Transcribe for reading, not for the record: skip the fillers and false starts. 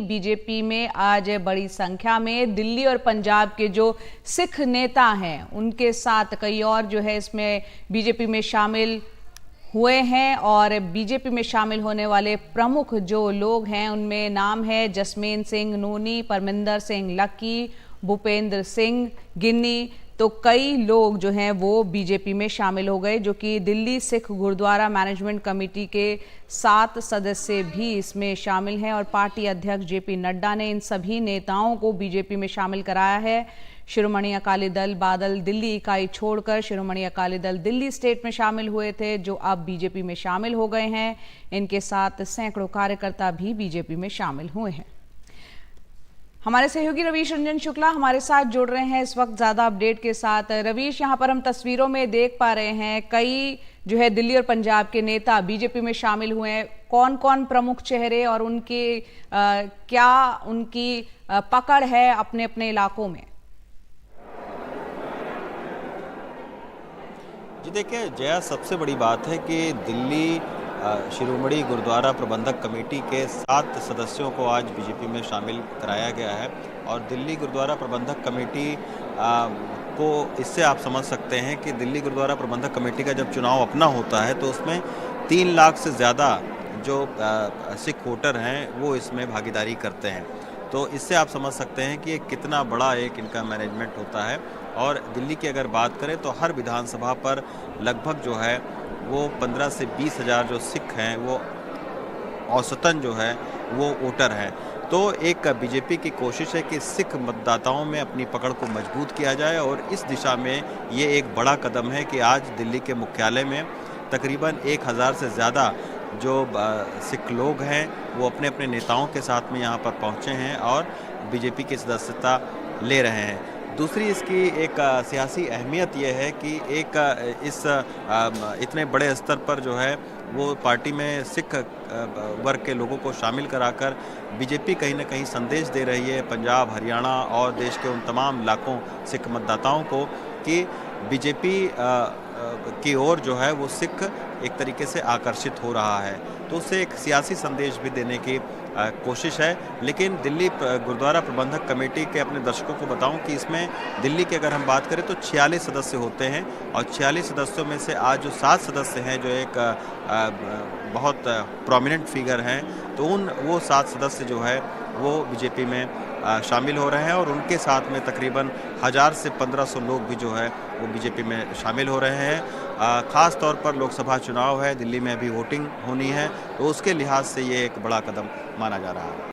BJP में आज बड़ी संख्या में दिल्ली और पंजाब के जो सिख नेता हैं उनके साथ कई और जो है इसमें बीजेपी में शामिल हुए हैं। और बीजेपी में शामिल होने वाले प्रमुख जो लोग हैं उनमें नाम है जसमीन सिंह नूनी, परमिंदर सिंह लक्की, भूपेंद्र सिंह गिन्नी। तो कई लोग जो हैं वो बीजेपी में शामिल हो गए, जो कि दिल्ली सिख गुरुद्वारा मैनेजमेंट कमेटी के 7 सदस्य भी इसमें शामिल हैं। और पार्टी अध्यक्ष जेपी नड्डा ने इन सभी नेताओं को बीजेपी में शामिल कराया है। शिरोमणि अकाली दल बादल दिल्ली इकाई छोड़कर शिरोमणि अकाली दल दिल्ली स्टेट में शामिल हुए थे, जो अब बीजेपी में शामिल हो गए हैं। इनके साथ सैकड़ों कार्यकर्ता भी बीजेपी में शामिल हुए हैं। हमारे सहयोगी रवीश रंजन शुक्ला हमारे साथ जुड़ रहे हैं इस वक्त ज्यादा अपडेट के साथ। रवीश, यहाँ पर हम तस्वीरों में देख पा रहे हैं कई जो है दिल्ली और पंजाब के नेता बीजेपी में शामिल हुए हैं। कौन कौन प्रमुख चेहरे और उनके क्या उनकी पकड़ है अपने अपने इलाकों में? जी देखिए जया, सबसे बड़ी बात है कि दिल्ली शिरोमणि गुरुद्वारा प्रबंधक कमेटी के 7 सदस्यों को आज बीजेपी में शामिल कराया गया है। और दिल्ली गुरुद्वारा प्रबंधक कमेटी को इससे आप समझ सकते हैं कि दिल्ली गुरुद्वारा प्रबंधक कमेटी का जब चुनाव अपना होता है तो उसमें 3 लाख से ज़्यादा जो सिख वोटर हैं वो इसमें भागीदारी करते हैं। तो इससे आप समझ सकते हैं कि कितना बड़ा एक इनका मैनेजमेंट होता है। और दिल्ली की अगर बात करें तो हर विधानसभा पर लगभग जो है वो 15 से 20 हज़ार जो सिख हैं वो औसतन जो है वो वोटर हैं। तो एक बीजेपी की कोशिश है कि सिख मतदाताओं में अपनी पकड़ को मजबूत किया जाए। और इस दिशा में ये एक बड़ा कदम है कि आज दिल्ली के मुख्यालय में तकरीबन 1000 से ज़्यादा जो सिख लोग हैं वो अपने अपने नेताओं के साथ में यहाँ पर पहुँचे हैं और बीजेपी की सदस्यता ले रहे हैं। दूसरी इसकी एक सियासी अहमियत यह है कि एक इस इतने बड़े स्तर पर जो है वो पार्टी में सिख वर्ग के लोगों को शामिल कराकर बीजेपी कहीं ना कहीं संदेश दे रही है पंजाब, हरियाणा और देश के उन तमाम लाखों सिख मतदाताओं को कि बीजेपी की ओर जो है वो सिख एक तरीके से आकर्षित हो रहा है। तो उससे एक सियासी संदेश भी देने की कोशिश है। लेकिन दिल्ली गुरुद्वारा प्रबंधक कमेटी के अपने दर्शकों को बताऊं कि इसमें दिल्ली की अगर हम बात करें तो 46 सदस्य होते हैं। और 46 सदस्यों में से आज जो 7 सदस्य हैं जो एक बहुत प्रोमिनेंट फिगर हैं, तो वो 7 सदस्य जो है वो बीजेपी में शामिल हो रहे हैं। और उनके साथ में तकरीबन 1000 से 1500 लोग भी जो है वो बीजेपी में शामिल हो रहे हैं। ख़ास तौर पर लोकसभा चुनाव है, दिल्ली में अभी वोटिंग होनी है, तो उसके लिहाज से ये एक बड़ा कदम माना जा रहा है।